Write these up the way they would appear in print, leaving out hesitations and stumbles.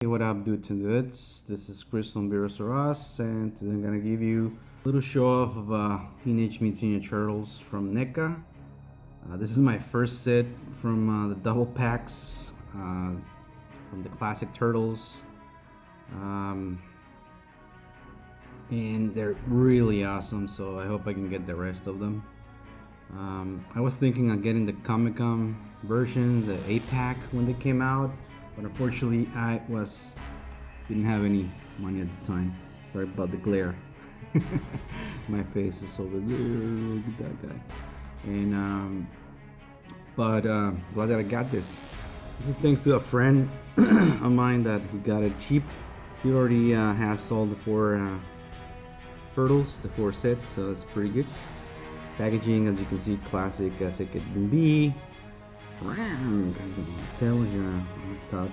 Hey, what up, dudes and dudes? This is Chris from VirussRuss, and today I'm gonna give you a little show off of Teenage Mutant Ninja Turtles from Neca. This is my first set from the double packs from the classic Turtles, um, and they're really awesome. So I hope I can get the rest of them. I was thinking of getting the Comic-Con version, the 8-pack when they came out. But unfortunately, didn't have any money at the time. Sorry about the glare. My face is over there. Look at that guy. And glad that I got this. This is thanks to a friend of mine that he got it cheap. He already has all the 4 turtles, the 4 sets, so it's pretty good. Packaging, as you can see, classic as it could be. Krang, tail here on the top,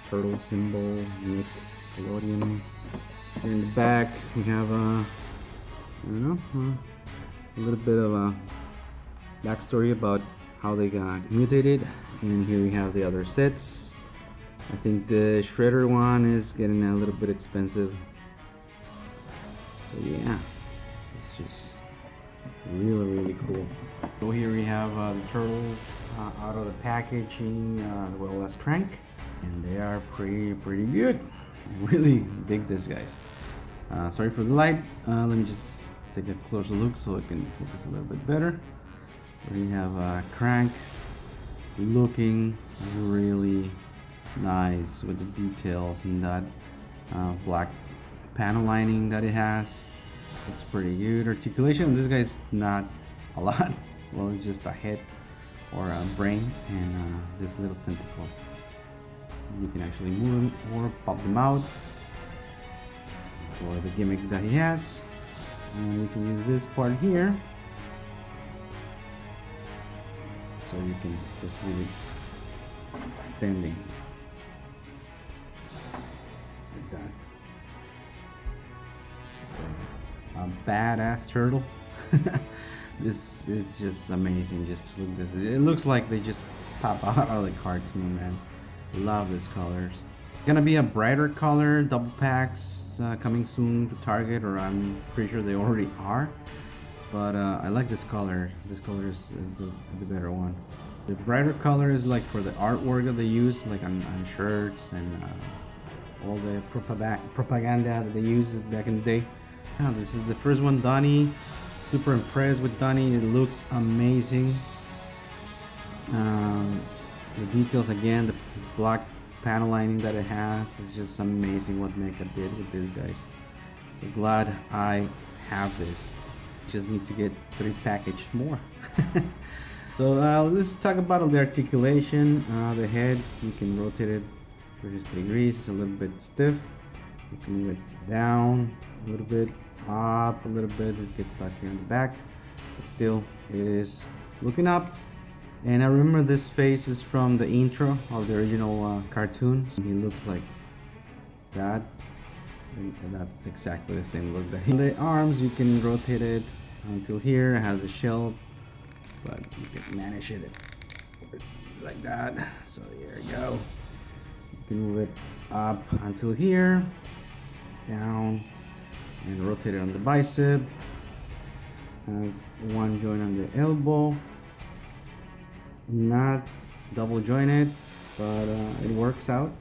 turtle symbol, Nickelodeon. Here in the back we have a little bit of a backstory about how they got mutated, and here we have the other sets. I think the Shredder one is getting a little bit expensive, so yeah, it's just really cool. So here we have the turtles out of the packaging, as well as Krang, and they are pretty good. I really dig this, guys. Sorry for the light. Let me just take a closer look so I can focus a little bit better. We have Krang looking really nice with the details and that black panel lining that it has. Looks pretty good. Articulation, this guy's not a lot. Well, it's just a head or a brain and these little tentacles. You can actually move them or pop them out for the gimmick that he has. And you can use this part here, so you can just leave it standing like that. So, a badass turtle. This is just amazing. Just look at this. It looks like they just pop out of the cartoon, man. Love these colors. Gonna be a brighter color double packs coming soon to Target, or I'm pretty sure they already are. But I like this color. This color is the better one. The brighter color is like for the artwork that they use, like on shirts and all the propaganda that they used back in the day. Now, this is the first one, Dony. Super impressed with Dony. It looks amazing. The details again, the black panel lining that it has is just amazing what Neca did with these guys. So glad I have this. Just need to get 3 packaged more. So let's talk about the articulation. The head, you can rotate it 360 degrees. It's a little bit stiff. You can move it down a little bit, up a little bit. It gets stuck here in the back, but still it is looking up. And I remember this face is from the intro of the original cartoon. He looks like that, and that's exactly the same look that he. The arms, you can rotate it until here. It has a shell, but you can manage it like that. So here we go. You can move it up until here, down, and rotate it on the bicep. Has one joint on the elbow, not double jointed, but it works out.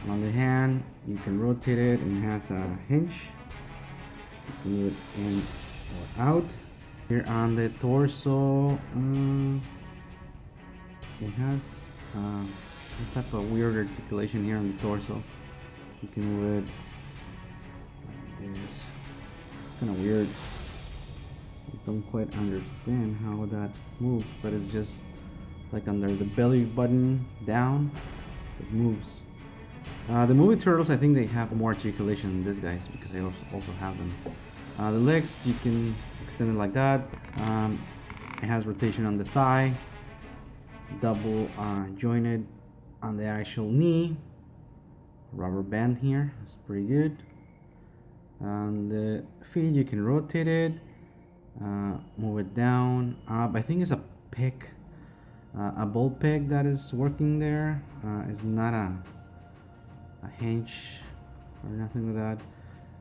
On the hand, you can rotate it, and it has a hinge. You can move it in or out. Here on the torso, it has some type of weird articulation here on the torso. You can move it like this. It's kind of weird. I don't quite understand how that moves, but it's just like under the belly button down, it moves. The movie Turtles, I think they have more articulation than these guys because they also have them. The legs, you can extend it like that. It has rotation on the thigh, double jointed on the actual knee. Rubber band here, it's pretty good. On the feet, you can rotate it, move it down, up. I think it's a pick. A ball peg that is working there. It's not a a hinge or nothing like that.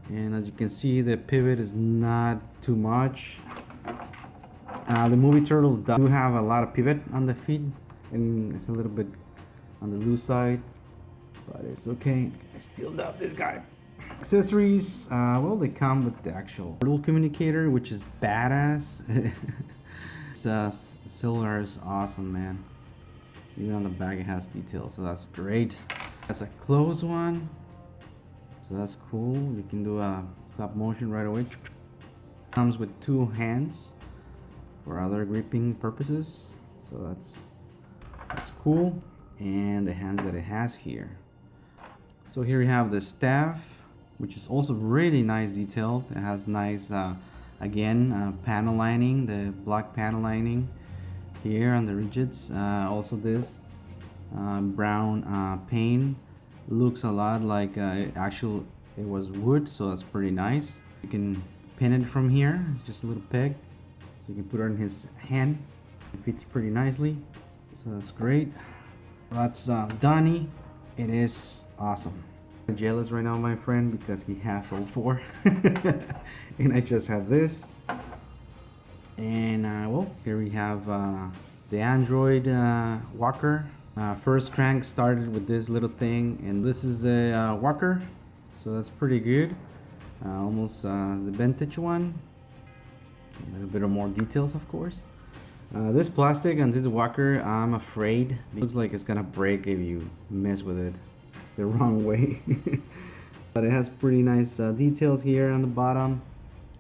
And as you can see, the pivot is not too much. The movie turtles do have a lot of pivot on the feet, and it's a little bit on the loose side, but it's okay. I still love this guy. Accessories, well, they come with the actual turtle communicator, which is badass. Silver is awesome, man. Even on the back it has details, so that's great. That's a closed one, so that's cool. You can do a stop motion right away. Comes with 2 hands for other gripping purposes, so that's cool. And the hands that it has here. So here we have the staff, which is also really nice detailed. It has nice again panel lining, the black panel lining here on the rigids. Also this brown paint looks a lot like it was wood, so that's pretty nice. You can pin it from here. It's just a little peg, so you can put it on his hand. It fits pretty nicely, so that's great. That's Dony. It is awesome. I'm jealous right now, my friend, because he has all 4 and I just have this. And well, here we have the Android walker. First Krang started with this little thing, and this is the walker, so that's pretty good. Almost the vintage one. A little bit of more details, of course. This plastic and this walker, I'm afraid it looks like it's gonna break if you mess with it the wrong way. But it has pretty nice details here on the bottom.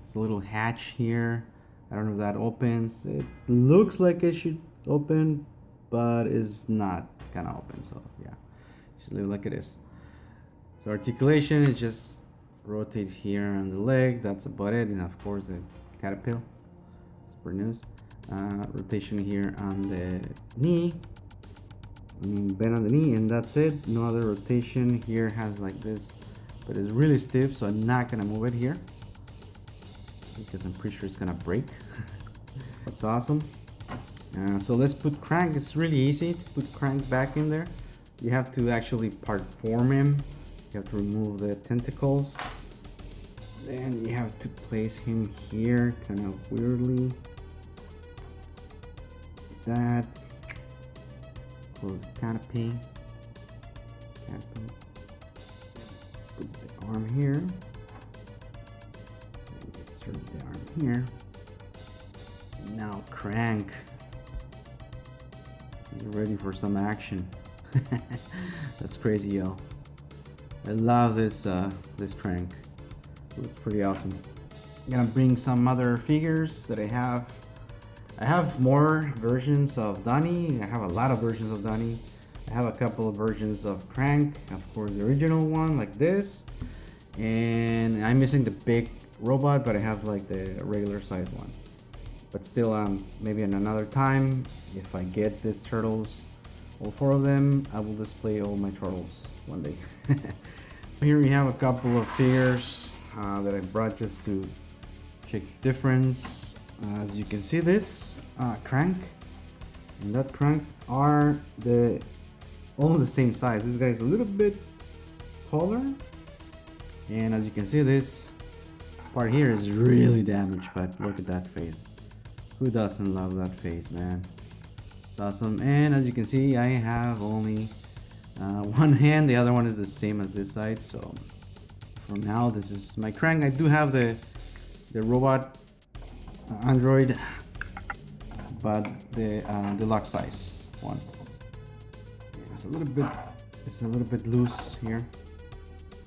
It's a little hatch here. I don't know if that opens. It looks like it should open, but it's not gonna open, so yeah, just leave it like it is. So articulation is just rotate here on the leg, that's about it. And of course the caterpillar, it's pretty nice. Rotation here on the knee, bend on the knee, and that's it. No other rotation. Here has like this, but it's really stiff, so I'm not gonna move it here because I'm pretty sure it's gonna break. That's awesome. So let's put Krang. It's really easy to put Krang back in there. You have to actually part form him. You have to remove the tentacles. Then you have to place him here kind of weirdly. That. Close the canopy. Put the arm here. Insert the arm here. Now Krang. You're ready for some action. That's crazy, yo. I love this this Krang. Looks pretty awesome. I'm gonna bring some other figures that I have. I have more versions of Dony. I have a lot of versions of Dony. I have a couple of versions of Krang. Of course, the original one like this. And I'm missing the big robot, but I have like the regular size one. But still, maybe in another time, if I get these turtles, all 4 of them, I will display all my turtles one day. Here we have a couple of figures that I brought just to check the difference. As you can see, this Krang and that Krang are almost the same size. This guy is a little bit taller, and as you can see, this part here is really damaged, but look at that face. Who doesn't love that face, man? It's awesome. And as you can see, I have only one hand. The other one is the same as this side. So for now, this is my Krang. I do have the robot Android, but the deluxe size one. It's a little bit loose here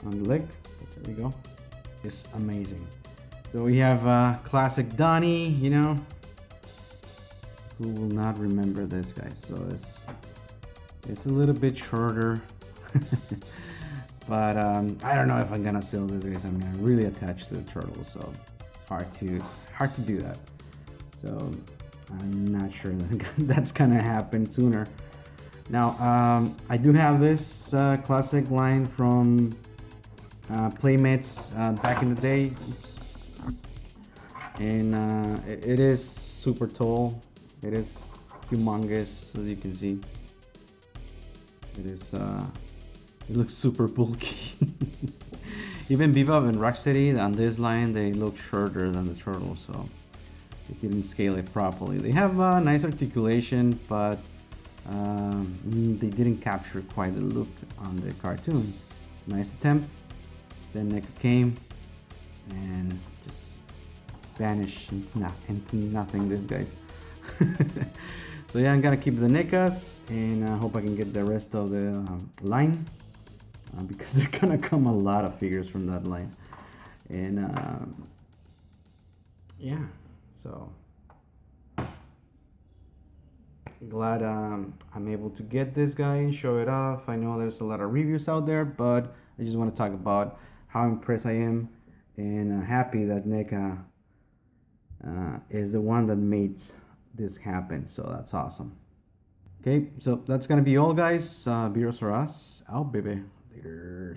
on the leg. There we go. It's amazing. So we have classic Dony, you know. Who will not remember this, guy? So it's a little bit shorter. But I don't know if I'm gonna sell this, guys. I'm really attached to the turtle, so it's hard to do that. So I'm not sure that's gonna happen sooner. Now I do have this classic line from Playmates back in the day. Oops. And it is super tall. It is humongous, as you can see. It is It looks super bulky. Even Bebop and Rocksteady on this line, they look shorter than the turtle, so they didn't scale it properly. They have nice articulation, but they didn't capture quite the look on the cartoon. Nice attempt. Then Neca came and just vanished into nothing. This guys. So yeah, I'm gonna keep the Necas, and I hope I can get the rest of the line, because there's gonna come a lot of figures from that line, and yeah, so glad I'm able to get this guy and show it off. I know there's a lot of reviews out there, but I just want to talk about how impressed I am, and happy that Neca is the one that made this happen. So that's awesome. Okay, so that's gonna be all, guys. VirussRuss out, baby. Later.